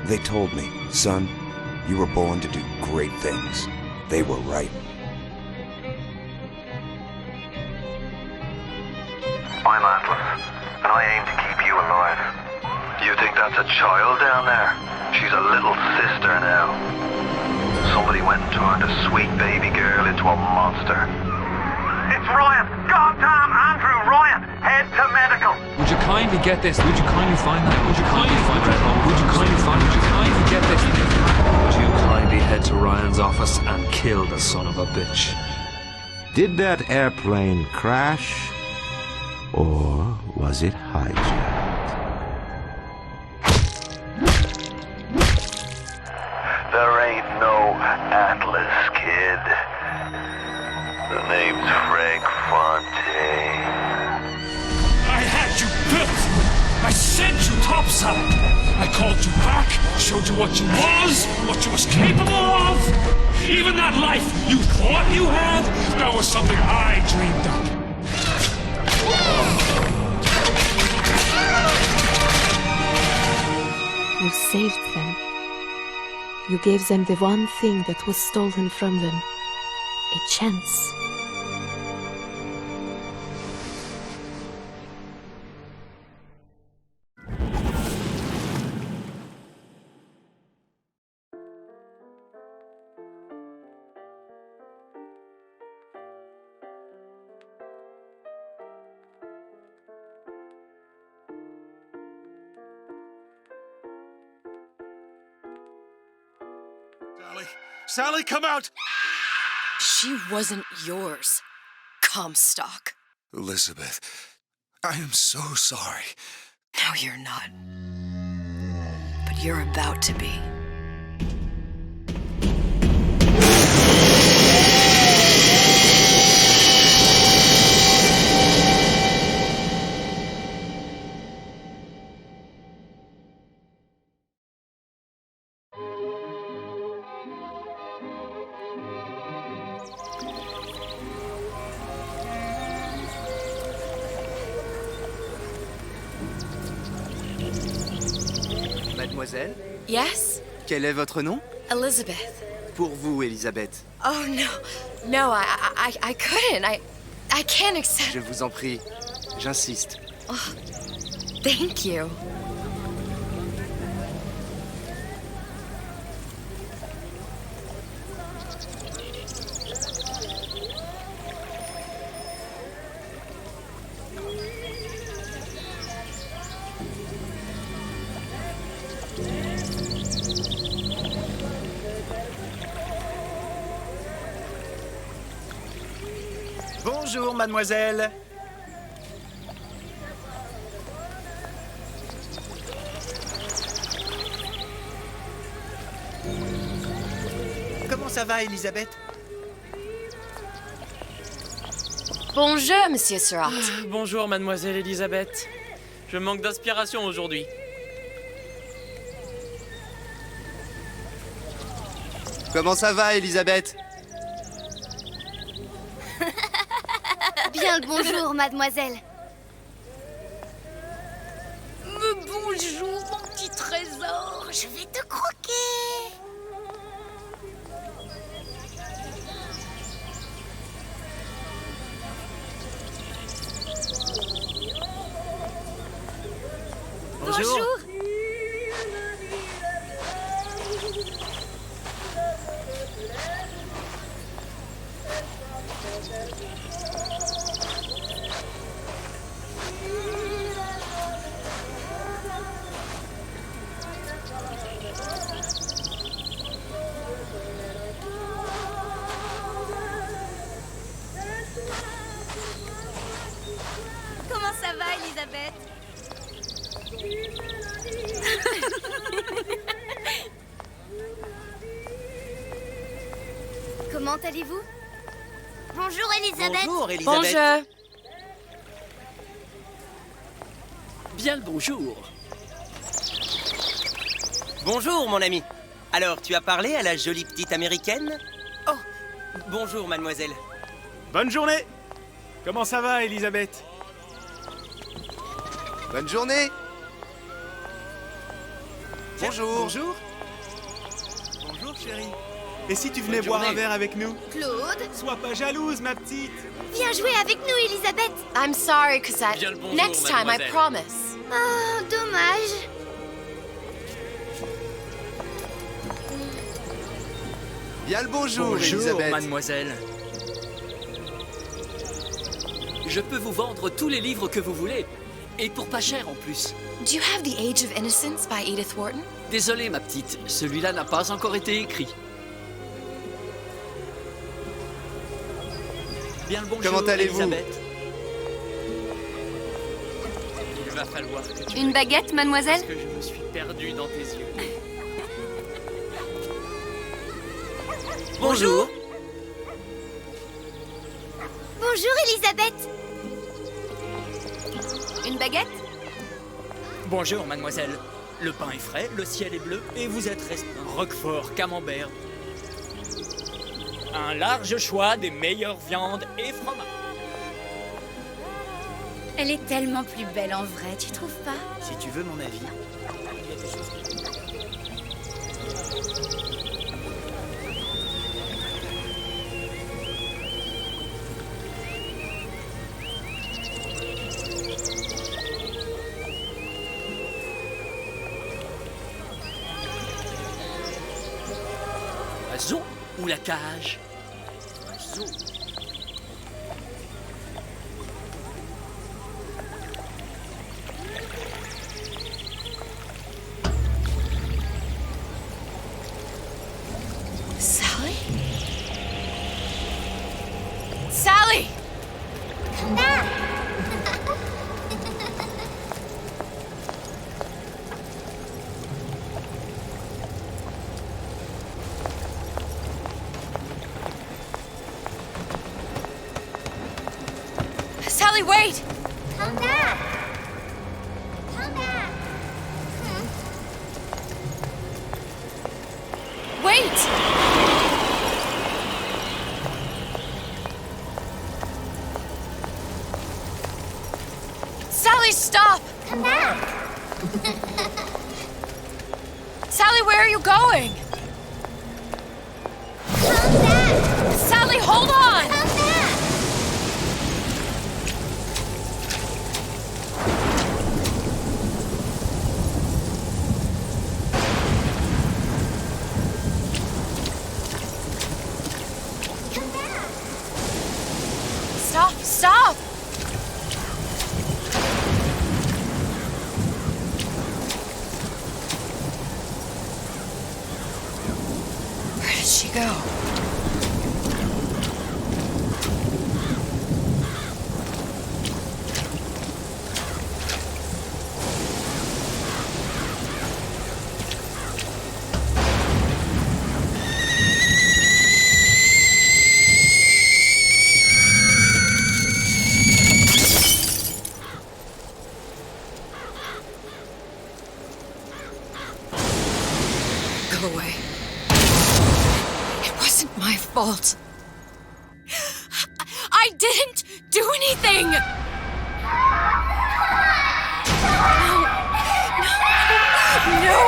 They told me, son, you were born to do great things. They were right. I'm Atlas, and I aim to keep you alive. You think that's a child down there? She's a little sister now. Somebody went and turned a sweet baby girl into a monster. It's Ryan! Goddamn Andrew Ryan! Head to medical! Would you kindly get this? Would you kindly find that? Would you kindly find that? Would you kindly find? Would you kindly get this? Would you kindly head to Ryan's office and kill the son of a bitch? Did that airplane crash? Or was it hijacked? There ain't no Atlas, kid. The name's Frank Fontaine. I had you built! I sent you topside! I called you back, showed you what you was capable of! Even that life you thought you had, that was something I dreamed up. You saved them. You gave them the one thing that was stolen from them. A chance. Sally, come out! She wasn't yours, Comstock. Elizabeth, I am so sorry. No, you're not. But you're about to be. Mademoiselle, Yes? quel est votre nom? Elizabeth. Pour vous, Elisabeth. Oh, no. No, I couldn't. I can't accept... Je vous en prie, j'insiste. Oh, thank you. Bonjour, mademoiselle. Comment ça va, Elisabeth? Bonjour, Monsieur Surratt. Bonjour, mademoiselle Elisabeth. Je manque d'inspiration aujourd'hui. Comment ça va, Elisabeth? Bien le bonjour, mademoiselle. Bonjour, mon petit trésor. Je vais te croquer. Bonjour. Comment ça va, Elisabeth? Comment allez-vous? Bonjour, Elisabeth. Bonjour, Elisabeth. Bonjour. Bien le bonjour. Bonjour, mon ami. Alors, tu as parlé à la jolie petite américaine? Oh, bonjour, mademoiselle. Bonne journée. Comment ça va, Elisabeth? Bonne journée. Tiens, Bonjour. Bonjour. Bonjour, chérie. Et si tu venais boire un verre avec nous? Claude, Sois pas jalouse, ma petite. viens jouer avec nous, Elisabeth. I'm sorry, Cosette. Bien le bonjour, Next time, I mademoiselle. promise. Oh, dommage. Bien le bonjour, Bonjour, Elisabeth. mademoiselle. Je peux vous vendre tous les livres que vous voulez. Et pour pas cher en plus. Do you have The Age of Innocence by Edith Wharton? Désolé, ma petite, celui-là n'a pas encore été écrit. Bien le bonjour, Comment allez-vous? Elisabeth. Il va falloir que tu... Une baguette, mademoiselle? Parce que je me suis perdu dans tes yeux. Bonjour. Bonjour, Elisabeth. Une baguette? Bonjour, mademoiselle. Le pain est frais, le ciel est bleu, et vous êtes resté Roquefort, camembert. Un large choix des meilleures viandes et fromages. Elle est tellement plus belle en vrai, tu trouves pas? Si tu veux mon avis. Un zoo ou la cage? Un zoo. Sally? Sally! Sally, wait! Come back. Come back. Wait! Sally, stop! Come back. Sally, where are you going? Come back. Sally, hold on! Come back. Come back. Stop, stop! Where did she go? Go away. It wasn't my fault. I didn't do anything! No,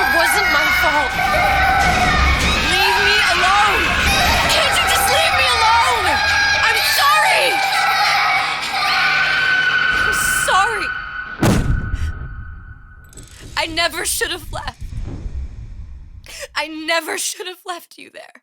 it wasn't my fault. Leave me alone! Can't you just leave me alone? I'm sorry! I'm sorry. I never should have left. I never should have left you there.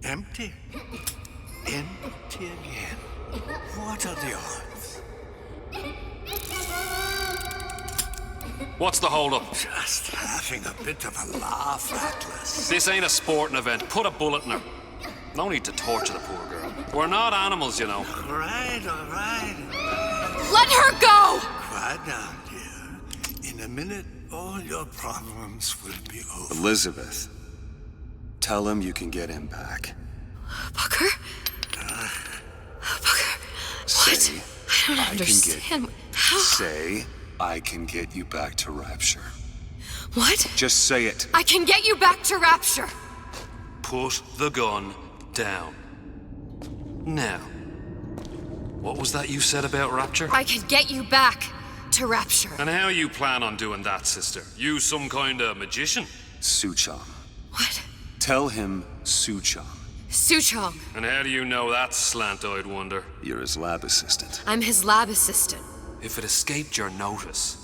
Empty? Empty again. What are the odds? What's the hold-up? Just having a bit of a laugh, Atlas. This ain't a sporting event. Put a bullet in her. No need to torture the poor girl. We're not animals, you know. All right. Let her go! Quiet down, dear. In a minute, all your problems will be over. Elizabeth, tell him you can get him back. Pucker? Pucker? Say, I don't understand. How? Say, I can get you back to Rapture. What? Just say it. I can get you back to Rapture. Put the gun down. Now, what was that you said about Rapture? I can get you back to Rapture. And how you plan on doing that, sister? You some kind of magician? Suchong. What? Tell him Suchong. Suchong. And how do you know that, slant-eyed wonder? You're his lab assistant. I'm his lab assistant. If it escaped your notice,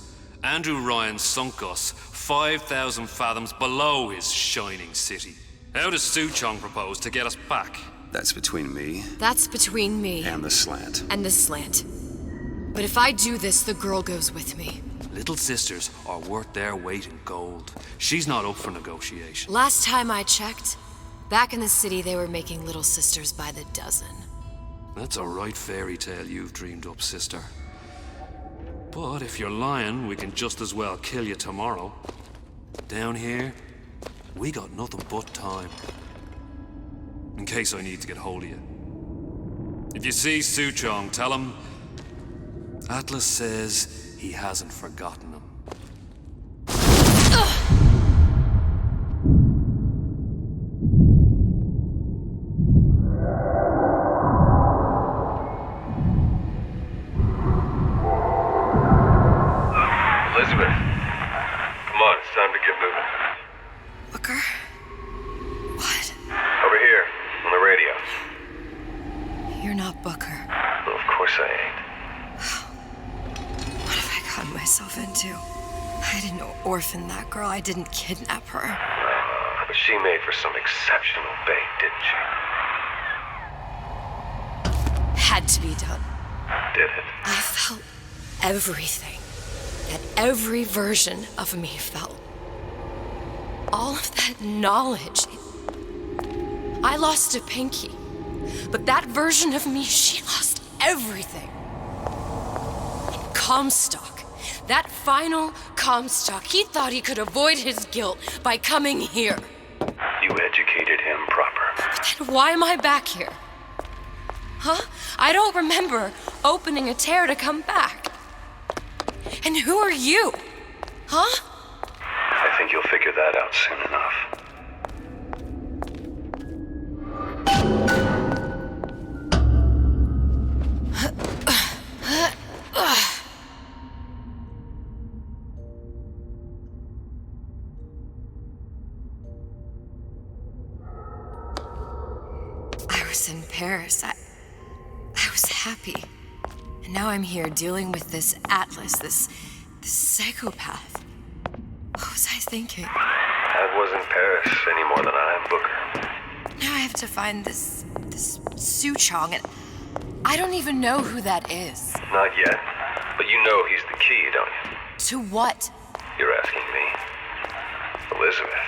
Andrew Ryan sunk us 5,000 fathoms below his shining city. How does Suchong propose to get us back? That's between me That's between me and the slant. and the slant. But if I do this, the girl goes with me. Little sisters are worth their weight in gold. She's not up for negotiation. Last time I checked, back in the city they were making little sisters by the dozen. That's a right fairy tale you've dreamed up, sister. But if you're lying, we can just as well kill you tomorrow. Down here, we got nothing but time. In case I need to get hold of you. If you see Suchong, tell him Atlas says he hasn't forgotten him. Elizabeth, come on, it's time to get moving. Booker? What? Over here, on the radio. You're not Booker. Well, of course I ain't. What have I gotten myself into? I didn't orphan that girl. I didn't kidnap her. But she made for some exceptional bait, didn't she? Had to be done. Did it? I felt everything that every version of me felt. All of that knowledge. I lost a pinky, but that version of me, she lost everything. Comstock, that final Comstock, he thought he could avoid his guilt by coming here. You educated him proper. But then why am I back here? Huh? I don't remember opening a tear to come back. And who are you? Huh? I think you'll figure that out soon enough. I was in Paris. I was happy. And now I'm here dealing with this Atlas, this psychopath. What was I thinking? That wasn't Paris any more than I am Booker. Now I have to find this Suchong, and I don't even know who that is. Not yet, but you know he's the key, don't you? To what? You're asking me. Elizabeth,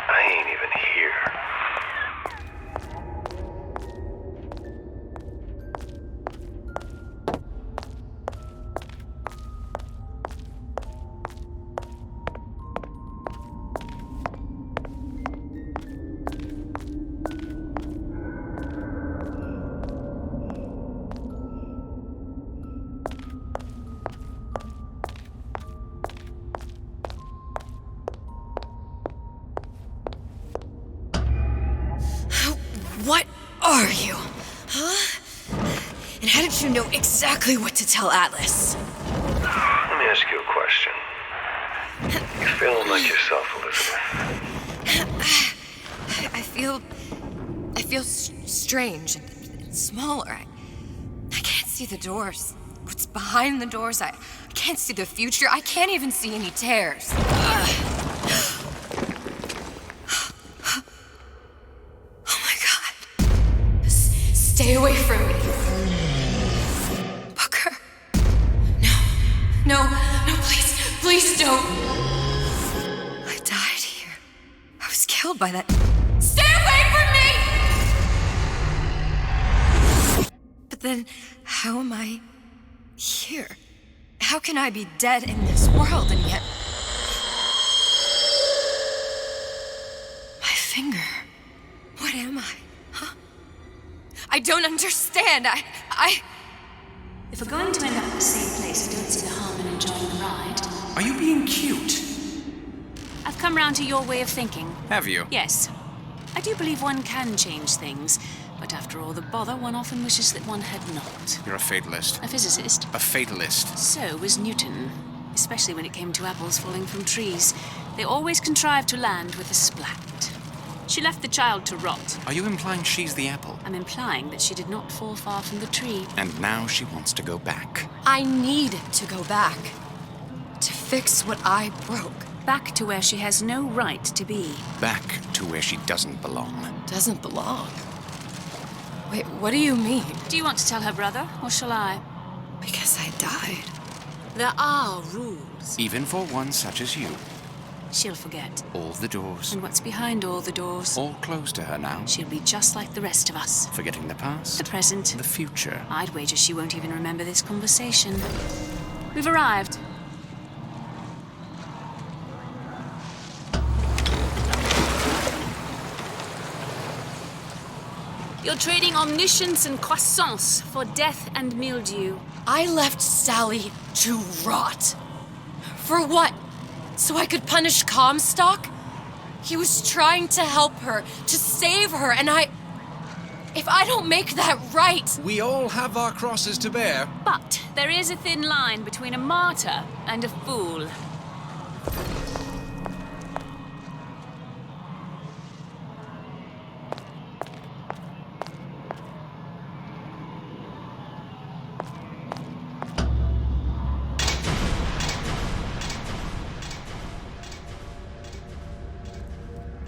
I ain't even here. What are you? Huh? And how did you know exactly what to tell Atlas? Let me ask you a question. You feeling like yourself, Elizabeth? I feel strange and smaller. I can't see the doors. What's behind the doors? I can't see the future. I can't even see any tears. Stay away from me. Booker. No, please don't. I died here. I was killed by that. Stay away from me! But then, how am I here? How can I be dead in this world and yet... My finger. What am I? I don't understand. If we're going to end up at the same place, I don't see the harm in enjoying the ride. Are you being cute? I've come round to your way of thinking. Have you? Yes. I do believe one can change things, but after all the bother, one often wishes that one had not. You're a fatalist. A physicist. A fatalist. So was Newton, especially when it came to apples falling from trees. They always contrived to land with a splat. She left the child to rot. Are you implying she's the apple? I'm implying that she did not fall far from the tree. And now she wants to go back. I need to go back. To fix what I broke. Back to where she has no right to be. Back to where she doesn't belong. Doesn't belong? Wait, what do you mean? Do you want to tell her brother, or shall I? Because I died. There are rules. Even for one such as you. She'll forget. All the doors. And what's behind all the doors? All closed to her now. She'll be just like the rest of us. Forgetting the past. The present. The future. I'd wager she won't even remember this conversation. We've arrived. You're trading omniscience and croissance for death and mildew. I left Sally to rot. For what? So I could punish Comstock? He was trying to help her, to save her, and if I don't make that right... We all have our crosses to bear. But there is a thin line between a martyr and a fool.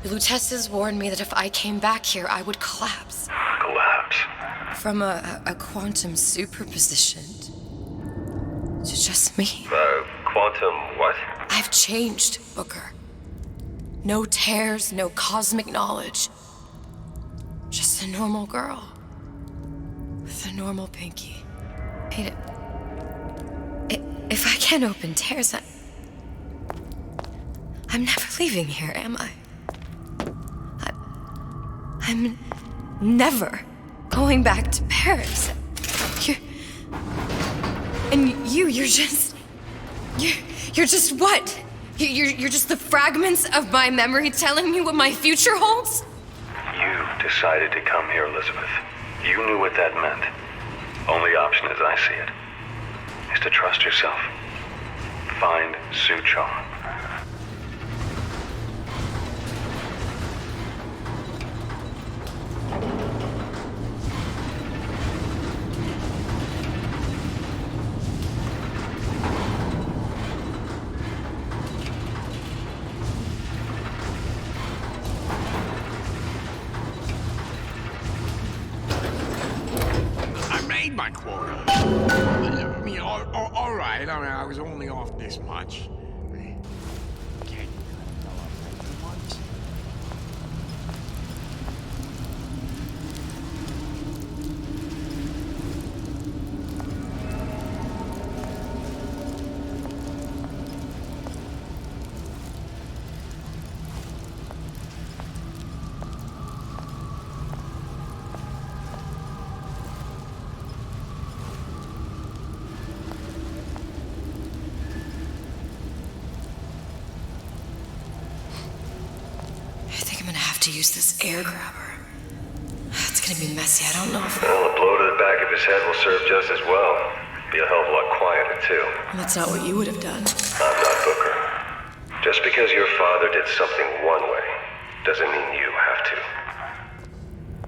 The Lutesses warned me that if I came back here, I would collapse. Collapse? From a quantum superposition to just me. Quantum what? I've changed, Booker. No tears, no cosmic knowledge. Just a normal girl. With a normal pinky. If I can't open tears, I'm never leaving here, am I? I'm never going back to Paris. You're just what? You're just the fragments of my memory telling me what my future holds? You decided to come here, Elizabeth. You knew what that meant. Only option, as I see it, is to trust yourself. Find Suchong. My quota. I mean, all right. I mean, I was only off this much. To use this air grabber. It's gonna be messy. I don't know if... Well, a blow to the back of his head will serve just as well. Be a hell of a lot quieter, too. That's not what you would have done. I'm not Booker. Just because your father did something one way, doesn't mean you have to.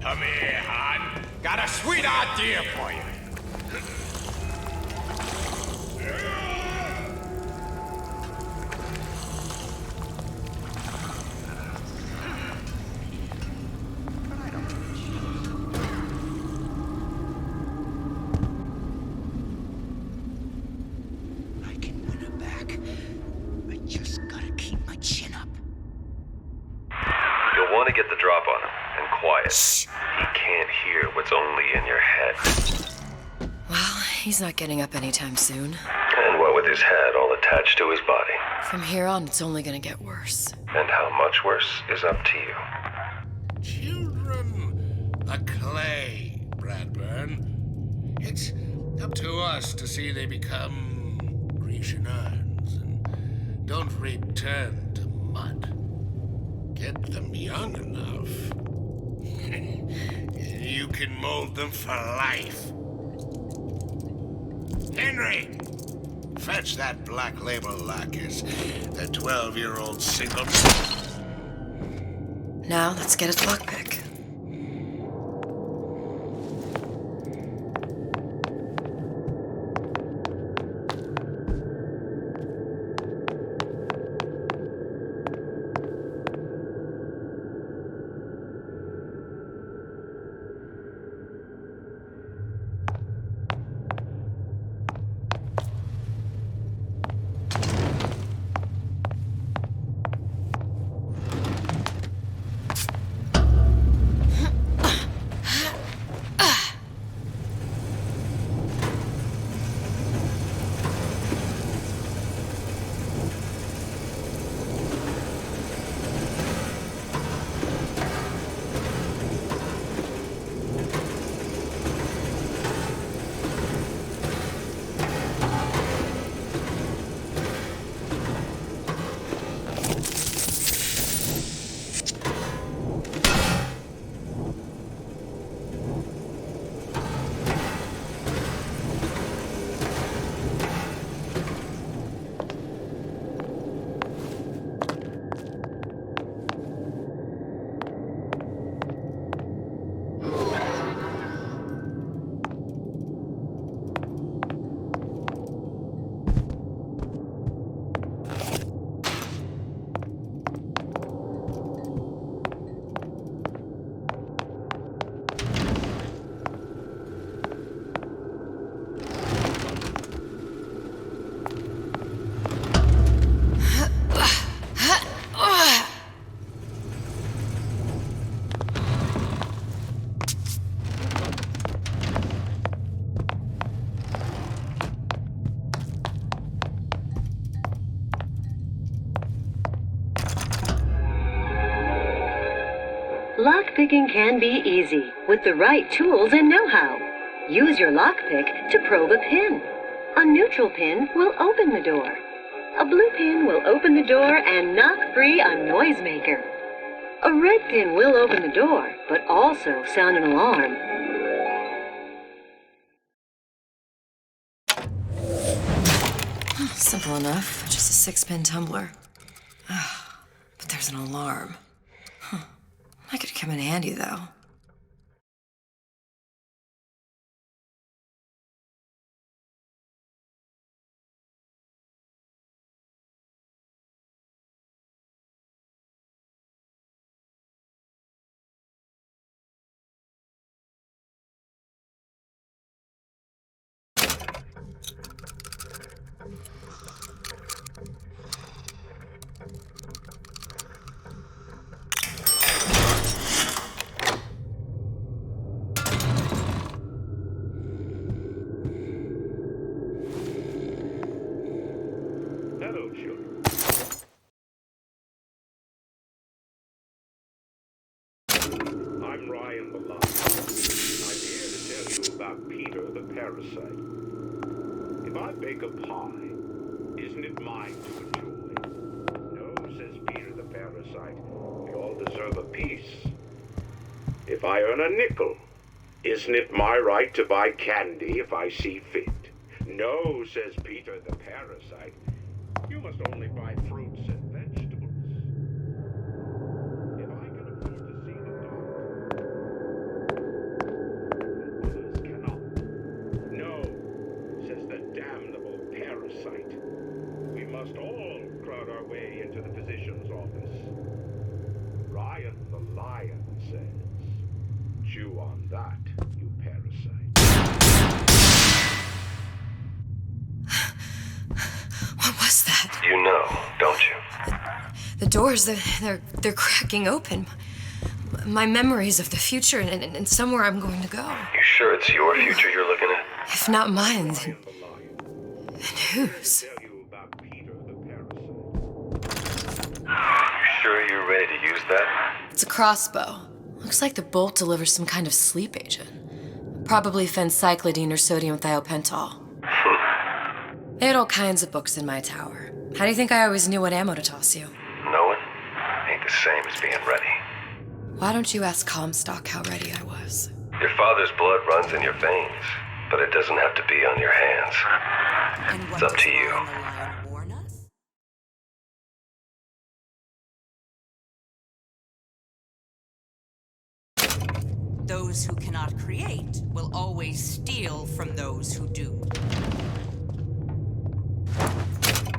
Come here, hon. Got a sweet idea for you. Want to get the drop on him, and quiet. Shh. He can't hear what's only in your head. Well, he's not getting up anytime soon. And what with his head all attached to his body. From here on, it's only gonna get worse. And how much worse is up to you. Children, the clay, Bradburn. It's Up to us to see they become Grecian urns and don't return to mud. Get them young enough. You can mold them for life. Henry! Fetch that black label lacquers. The 12-year-old single... Now let's get its lockpick. Lockpicking can be easy with the right tools and know-how. Use your lockpick to probe a pin. A neutral pin will open the door. A blue pin will open the door and knock free a noisemaker. A red pin will open the door, but also sound an alarm. Simple enough, just a 6-pin tumbler. But there's an alarm. That could come in handy, though. Hello, children. I'm Ryan the Lion. I'm here to tell you about Peter the Parasite. If I bake a pie, isn't it mine to enjoy? No, says Peter the Parasite. We all deserve a piece. If I earn a nickel, isn't it my right to buy candy if I see fit? No, says Peter the Parasite. You must only buy fruits and vegetables. If I can afford to see the doctor, then others cannot. No, says the damnable parasite. We must all crowd our way into the physician's office. Ryan the Lion says, chew on that, you parasite. What was that? You know, don't you? The doors, they're cracking open. My memories of the future and somewhere I'm going to go. You sure it's your future you're looking at? If not mine, then whose? You sure you're ready to use that? It's a crossbow. Looks like the bolt delivers some kind of sleep agent. Probably phencyclidine or sodium thiopental. They had all kinds of books in my tower. How do you think I always knew what ammo to toss you? Knowing ain't the same as being ready. Why don't you ask Comstock how ready I was? Your father's blood runs in your veins, but it doesn't have to be on your hands. It's up to you. Those who cannot create will always steal from those who do.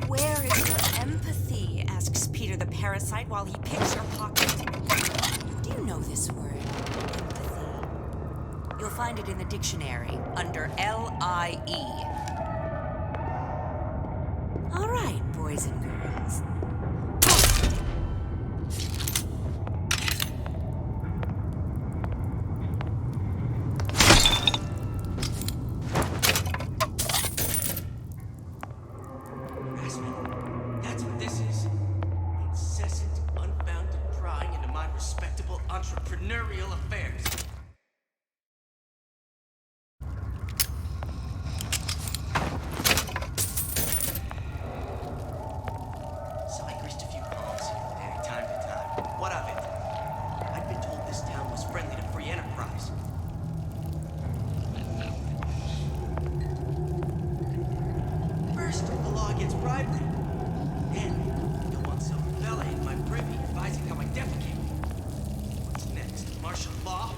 Where is your empathy? Asks Peter the parasite while he picks your pocket. Do you know this word, empathy? You'll find it in the dictionary under L-I-E. All right, boys and girls. That's what this is. Incessant, unbounded prying into my respectable entrepreneurial affairs. So I grist a few palms here and there, time to time. What of it? I'd been told this town was friendly to free enterprise. First, the law gets bribery. Then, you'll want some fella in my privy advising how I defecate. What's next? Martial law?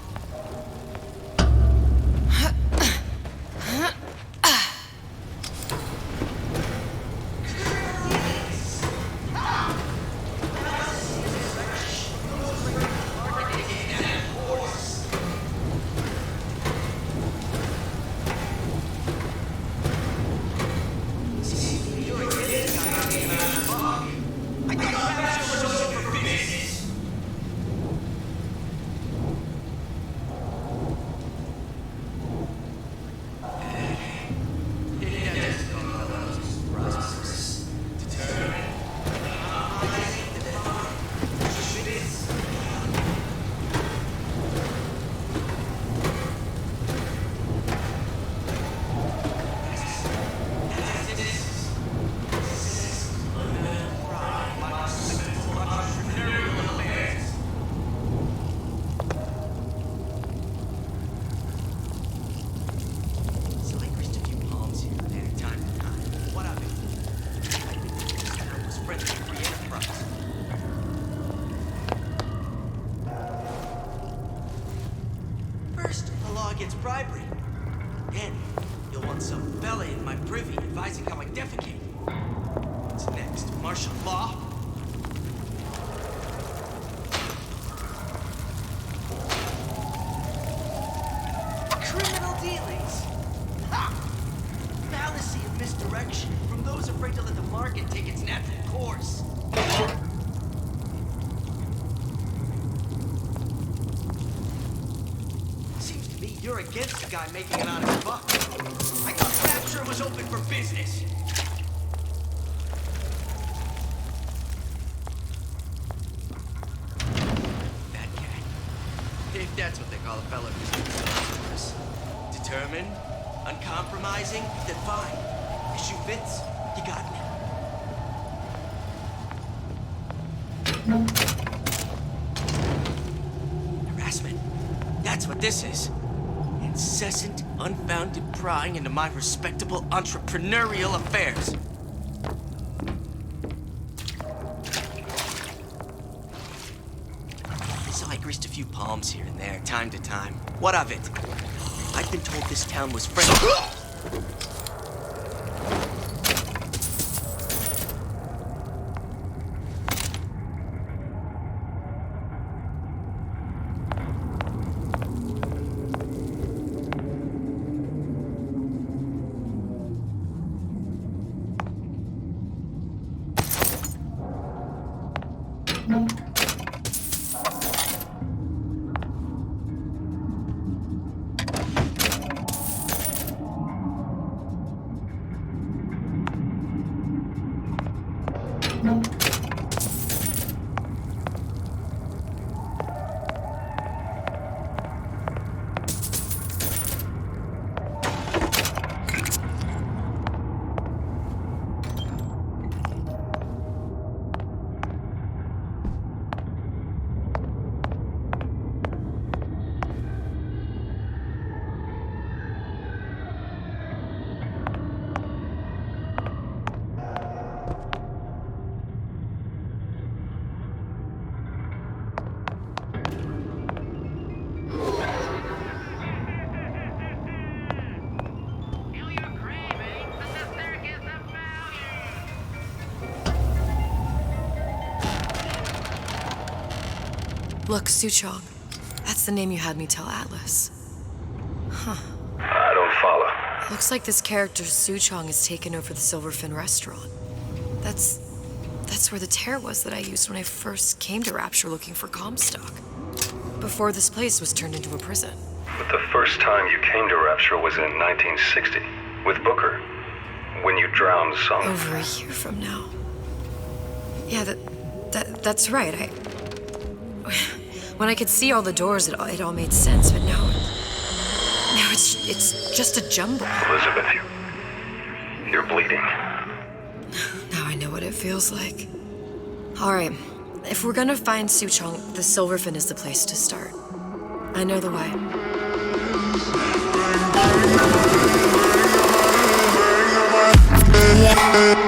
First, the law gets bribery. Then, you'll want some fella in my privy advising how I defecate. What's next? Martial law? Criminal dealings? Ha! Fallacy of misdirection from those afraid to let the market take its natural course. Seems to me you're against the guy making an honest buck. I thought Rapture was open for business. That cat. If that's what they call a fellow who's dangerous. Determined, uncompromising, then fine. Issue fits, you got me. Harassment. That's what this is. Incessant, unfounded prying into my respectable entrepreneurial affairs. So I grist a few palms here and there, time to time. What of it? I've been told this town was friendly. Look, Suchong. That's the name you had me tell Atlas. Huh. I don't follow. Looks like this character Suchong has taken over the Silverfin restaurant. That's where the tear was that I used when I first came to Rapture looking for Comstock. Before this place was turned into a prison. But the first time you came to Rapture was in 1960, with Booker, when you drowned some... Over a year from now. Yeah, that's right. When I could see all the doors, it all made sense, but now it's just a jumble. Elizabeth, you're bleeding. Now I know what it feels like. All right, if we're gonna find Suchong, the Silverfin is the place to start. I know the way. Yeah.